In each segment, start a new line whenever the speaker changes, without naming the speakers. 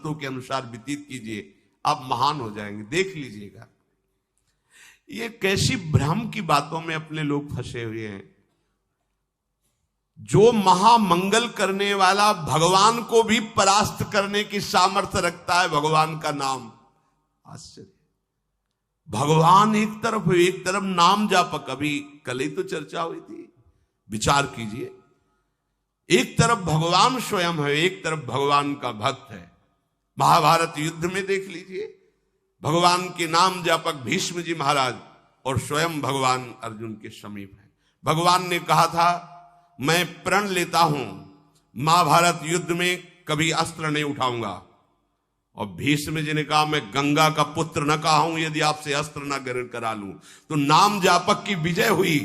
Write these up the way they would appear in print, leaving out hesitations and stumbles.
संतों के अनुसार व्यतीत कीजिए, आप महान हो जाएंगे। देख लीजिएगा ये कैसी भ्रम की बातों में अपने लोग फंसे हुए हैं। जो महामंगल करने वाला भगवान को भी परास्त करने की सामर्थ्य रखता है, भगवान का नाम। आश्चर्य, भगवान एक तरफ नाम जापक। अभी कल ही तो चर्चा हुई थी, विचार कीजिए। एक तरफ भगवान स्वयं है, एक तरफ भगवान का भक्त है। महाभारत युद्ध में देख लीजिए, भगवान के नाम जापक भीष्म जी महाराज और स्वयं भगवान अर्जुन के समीप है। भगवान ने कहा था मैं प्रण लेता हूं, महाभारत युद्ध में कभी अस्त्र नहीं उठाऊंगा। और भीष्म जी ने कहा मैं गंगा का पुत्र न कहा हूं यदि आपसे अस्त्र न ग्रहण करा लूं। तो नाम जापक की विजय हुई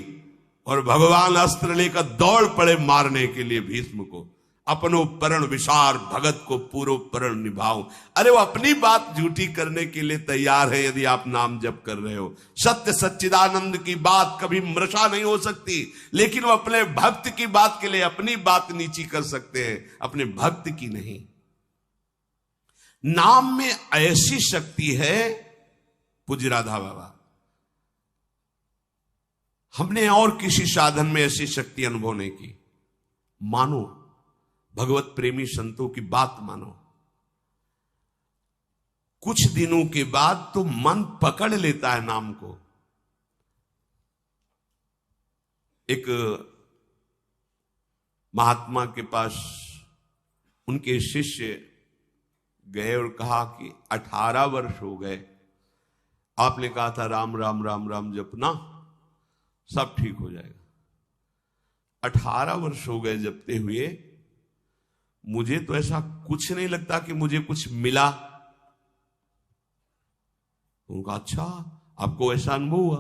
और भगवान अस्त्र लेकर दौड़ पड़े मारने के लिए भीष्म को। अपनो प्रण विसार भगत को पूरो प्रण निभाओ। अरे वो अपनी बात झूठी करने के लिए तैयार है यदि आप नाम जप कर रहे हो। सत्य सच्चिदानंद की बात कभी मृषा नहीं हो सकती, लेकिन वो अपने भक्त की बात के लिए अपनी बात नीची कर सकते हैं, अपने भक्त की नहीं। नाम में ऐसी शक्ति है, पूज्य राधा बाबा, हमने और किसी साधन में ऐसी शक्ति अनुभव नहीं की। मानो भगवत प्रेमी संतों की बात मानो, कुछ दिनों के बाद तो मन पकड़ लेता है नाम को। एक महात्मा के पास उनके शिष्य गए और कहा कि 18 वर्ष हो गए, आपने कहा था राम राम राम राम जपना सब ठीक हो जाएगा। 18 वर्ष हो गए जपते हुए, मुझे तो ऐसा कुछ नहीं लगता कि मुझे कुछ मिला। उनका अच्छा आपको ऐसा अनुभव हुआ?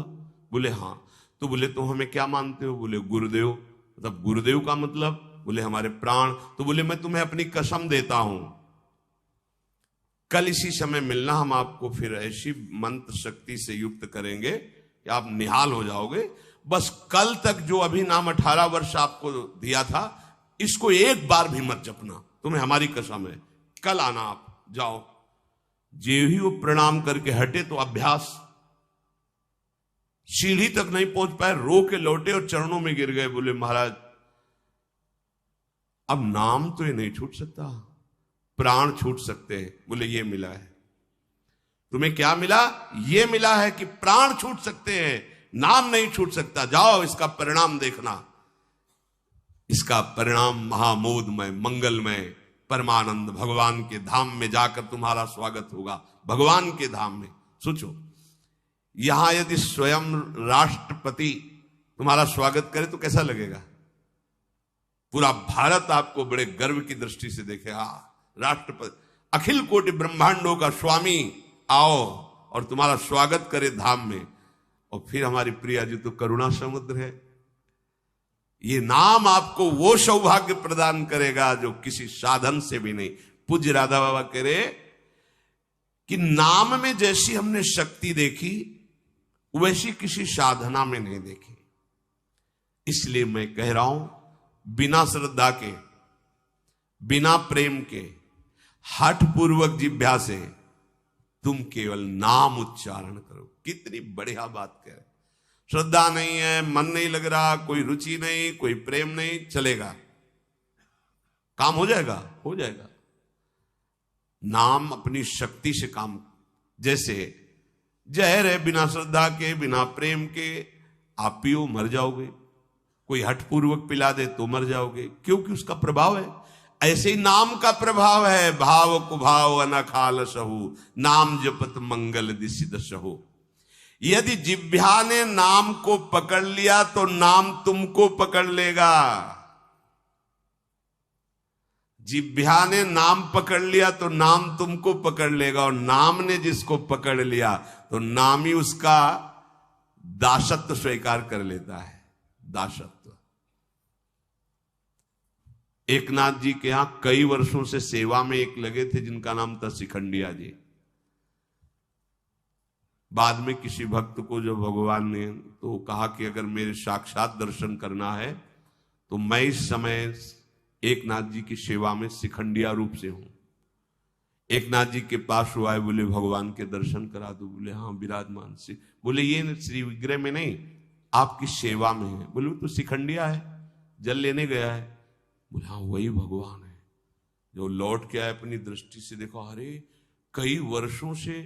बोले हाँ। तो बोले तो हमें क्या मानते हो? बोले गुरुदेव। मतलब गुरुदेव का मतलब? बोले हमारे प्राण। तो बोले मैं तुम्हें अपनी कसम देता हूं, कल इसी समय मिलना, हम आपको फिर ऐसी मंत्र शक्ति से युक्त करेंगे कि आप निहाल हो जाओगे। बस कल तक जो अभी नाम 18 वर्ष आपको दिया था, इसको एक बार भी मत जपना, तुम्हें हमारी कसम है। कल आना, आप जाओ। जे ही वो प्रणाम करके हटे तो अभ्यास, सीढ़ी तक नहीं पहुंच पाए, रो के लौटे और चरणों में गिर गए। बोले महाराज अब नाम तो ये नहीं छूट सकता, प्राण छूट सकते हैं। बोले ये मिला है। तुम्हें क्या मिला? ये मिला है कि प्राण छूट सकते हैं, नाम नहीं छूट सकता। जाओ इसका परिणाम देखना। इसका परिणाम महामोदमय मंगलमय परमानंद भगवान के धाम में जाकर तुम्हारा स्वागत होगा। भगवान के धाम में सोचो, यहां यदि स्वयं राष्ट्रपति तुम्हारा स्वागत करे तो कैसा लगेगा? पूरा भारत आपको बड़े गर्व की दृष्टि से देखेगा। राष्ट्रपति, अखिल कोटि ब्रह्मांडों का स्वामी आओ और तुम्हारा स्वागत करे धाम में। और फिर हमारी प्रिया जी तो करुणा समुद्र है। ये नाम आपको वो सौभाग्य प्रदान करेगा जो किसी साधन से भी नहीं। पूज्य राधा बाबा कह रहे कि नाम में जैसी हमने शक्ति देखी वैसी किसी साधना में नहीं देखी। इसलिए मैं कह रहा हूं, बिना श्रद्धा के, बिना प्रेम के, हठ पूर्वक जिह्वा से तुम केवल नाम उच्चारण करो। कितनी बढ़िया बात कह रहे। श्रद्धा नहीं है, मन नहीं लग रहा, कोई रुचि नहीं, कोई प्रेम नहीं, चलेगा, काम हो जाएगा, हो जाएगा। नाम अपनी शक्ति से काम, जैसे जहर है, बिना श्रद्धा के, बिना प्रेम के आप पियो मर जाओगे। कोई हठपूर्वक पिला दे तो मर जाओगे, क्योंकि उसका प्रभाव है। ऐसे ही नाम का प्रभाव है। भाव कुभाव अनखाल सहु, नाम जपत मंगल दिसिद सहु। यदि जिह्वा ने नाम को पकड़ लिया तो नाम तुमको पकड़ लेगा। जिह्वा ने नाम पकड़ लिया तो नाम तुमको पकड़ लेगा, और नाम ने जिसको पकड़ लिया तो नाम ही उसका दासत्व स्वीकार कर लेता है। दासत्व। एकनाथ जी के यहां कई वर्षों से सेवा में एक लगे थे जिनका नाम था शिखंडिया जी। बाद में किसी भक्त को जब भगवान ने तो कहा कि अगर मेरे साक्षात दर्शन करना है तो मैं इस समय एकनाथ जी की सेवा में शिखंडिया रूप से हूं। एक नाथ जी के पास हुआ है, बोले भगवान के दर्शन करा दो। बोले हाँ विराजमान से। बोले ये श्री विग्रह में नहीं, आपकी सेवा में है। बोले वो तो शिखंडिया है, जल लेने गया है। बोले हाँ वही भगवान है। जो लौट के आए अपनी दृष्टि से देखो, अरे कई वर्षों से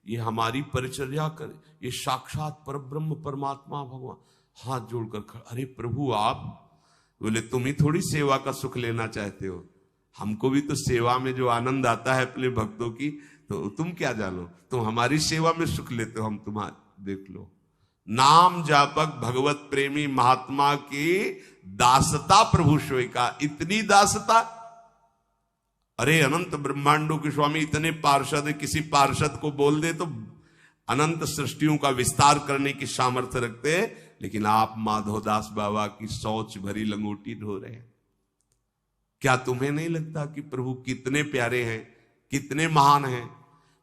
ये हमारी परिचर्या कर, ये साक्षात परब्रह्म परमात्मा भगवान। हाथ जोड़कर खड़ा, अरे प्रभु आप। बोले तुम ही थोड़ी सेवा का सुख लेना चाहते हो, हमको भी तो सेवा में जो आनंद आता है अपने भक्तों की, तो तुम क्या जानो, तुम हमारी सेवा में सुख लेते हो, हम तुम्हारे देख लो। नाम जापक भगवत प्रेमी महात्मा की दासता प्रभु सोई का। इतनी दासता, अरे अनंत ब्रह्मांडों के स्वामी इतने पार्षद है, किसी पार्षद को बोल दे तो अनंत सृष्टियों का विस्तार करने की सामर्थ्य रखते हैं, लेकिन आप माधवदास बाबा की शौच भरी लंगोटी ढो रहे हैं। क्या तुम्हें नहीं लगता कि प्रभु कितने प्यारे हैं, कितने महान हैं?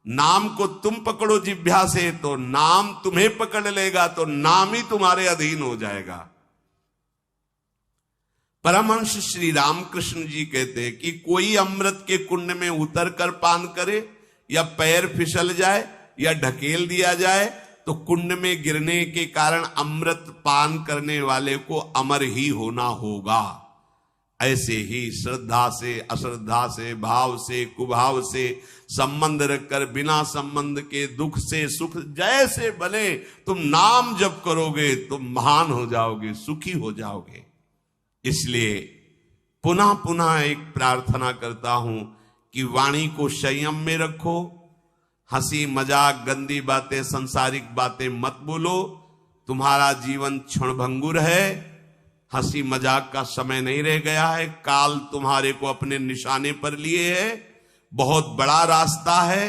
नाम को तुम पकड़ो जिह्वा से तो नाम तुम्हें पकड़ लेगा, तो नाम ही तुम्हारे अधीन हो जाएगा। परमहंस श्री रामकृष्ण जी कहते हैं कि कोई अमृत के कुंड में उतर कर पान करे, या पैर फिसल जाए या ढकेल दिया जाए, तो कुंड में गिरने के कारण अमृत पान करने वाले को अमर ही होना होगा। ऐसे ही श्रद्धा से, अश्रद्धा से, भाव से, कुभाव से संबंध रखकर बिना संबंध के दुख से सुख जैसे बने, तुम नाम जप करोगे तुम महान हो जाओगे, सुखी हो जाओगे। इसलिए पुनः पुनः एक प्रार्थना करता हूं कि वाणी को संयम में रखो, हंसी मजाक गंदी बातें संसारिक बातें मत बोलो। तुम्हारा जीवन क्षणभंगुर है, हंसी मजाक का समय नहीं रह गया है, काल तुम्हारे को अपने निशाने पर लिए है, बहुत बड़ा रास्ता है।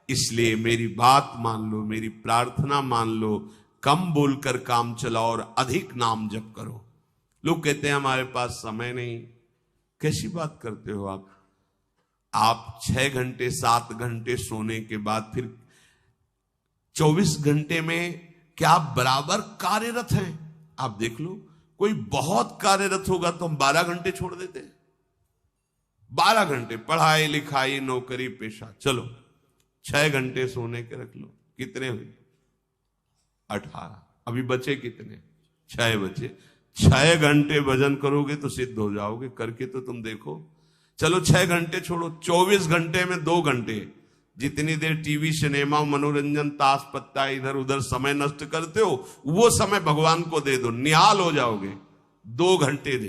इसलिए मेरी बात मान लो, मेरी प्रार्थना मान लो, कम बोलकर काम चलाओ और अधिक नाम जप करो। लोग कहते हैं हमारे पास समय नहीं। कैसी बात करते हो आप? आप 6 घंटे 7 घंटे सोने के बाद फिर 24 घंटे में क्या आप बराबर कार्यरत हैं? आप देख लो, कोई बहुत कार्यरत होगा तो हम 12 घंटे छोड़ देते हैं। 12 घंटे पढ़ाई लिखाई नौकरी पेशा, चलो 6 घंटे सोने के रख लो। कितने हुए? 18। अभी बचे कितने? 6 बचे। 6 घंटे भजन करोगे तो सिद्ध हो जाओगे। करके तो तुम देखो। चलो 6 घंटे छोड़ो, 24 घंटे में 2 घंटे जितनी देर टीवी सिनेमा मनोरंजन ताश पत्ता इधर उधर समय नष्ट करते हो, वो समय भगवान को दे दो, निहाल हो जाओगे। 2 घंटे दे।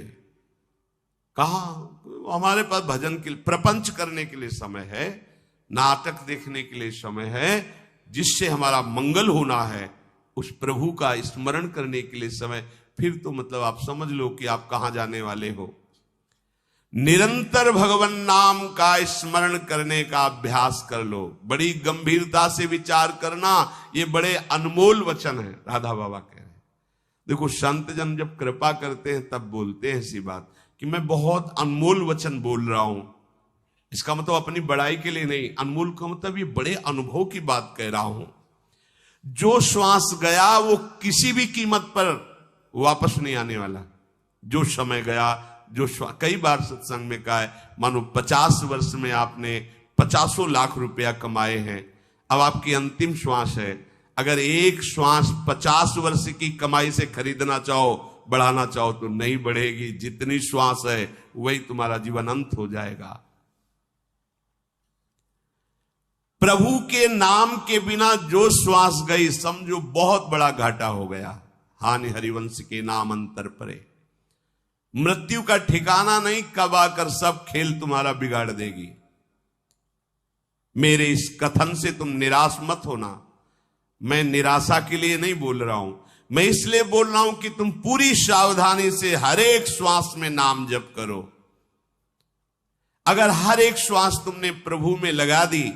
कहा हमारे पास भजन के लिए, प्रपंच करने के लिए समय है, नाटक देखने के लिए समय है, जिससे हमारा मंगल होना है, उस प्रभु का स्मरण करने के लिए समय। फिर तो मतलब आप समझ लो कि आप कहां जाने वाले हो। निरंतर भगवान नाम का स्मरण करने का अभ्यास कर लो। बड़ी गंभीरता से विचार करना, ये बड़े अनमोल वचन है। राधा बाबा कह रहे हैं, देखो संत जन जब कृपा करते हैं तब बोलते हैं ऐसी बात कि मैं बहुत अनमोल वचन बोल रहा हूं। इसका मतलब अपनी बड़ाई के लिए नहीं, अनमोल का मतलब ये बड़े अनुभव की बात कह रहा हूं। जो श्वास गया वो किसी भी कीमत पर वापस नहीं आने वाला। जो समय गया, जो कई बार सत्संग में कहा है, मानो 50 वर्ष में आपने 50 लाख रुपया कमाए हैं, अब आपकी अंतिम श्वास है। अगर एक श्वास 50 वर्ष की कमाई से खरीदना चाहो, बढ़ाना चाहो तो नहीं बढ़ेगी। जितनी श्वास है वही तुम्हारा जीवन अंत हो जाएगा। प्रभु के नाम के बिना जो श्वास गई, समझो बहुत बड़ा घाटा हो गया। हानि हरिवंश के नाम अंतर परे। मृत्यु का ठिकाना नहीं, कब आकर सब खेल तुम्हारा बिगाड़ देगी। मेरे इस कथन से तुम निराश मत होना। मैं निराशा के लिए नहीं बोल रहा हूं, मैं इसलिए बोल रहा हूं कि तुम पूरी सावधानी से हर एक श्वास में नाम जप करो। अगर हर एक श्वास तुमने प्रभु में लगा दी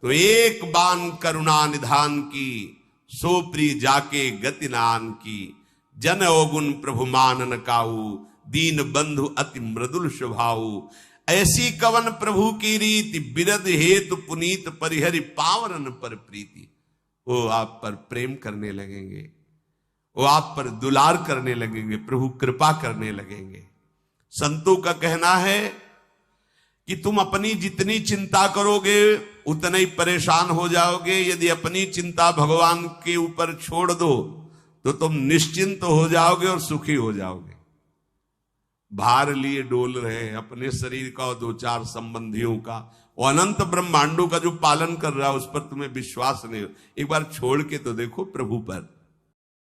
तो एक बान करुणा निधान की, सो प्री जाके गति नान की। जन अवगुण प्रभु मानन काऊ, दीन बंधु अति मृदुल स्वभाऊ। ऐसी कवन प्रभु की रीति, बिरद हेतु पुनीत परिहरि पावरन पर प्रीति। वो आप पर प्रेम करने लगेंगे, वो आप पर दुलार करने लगेंगे, प्रभु कृपा करने लगेंगे। संतों का कहना है कि तुम अपनी जितनी चिंता करोगे उतने ही परेशान हो जाओगे। यदि अपनी चिंता भगवान के ऊपर छोड़ दो तो तुम निश्चिंत हो जाओगे और सुखी हो जाओगे। भार लिए डोल रहे हैं अपने शरीर का और 2-4 संबंधियों का, और अनंत ब्रह्मांडों का जो पालन कर रहा है उस पर तुम्हें विश्वास नहीं हो। एक बार छोड़ के तो देखो प्रभु पर।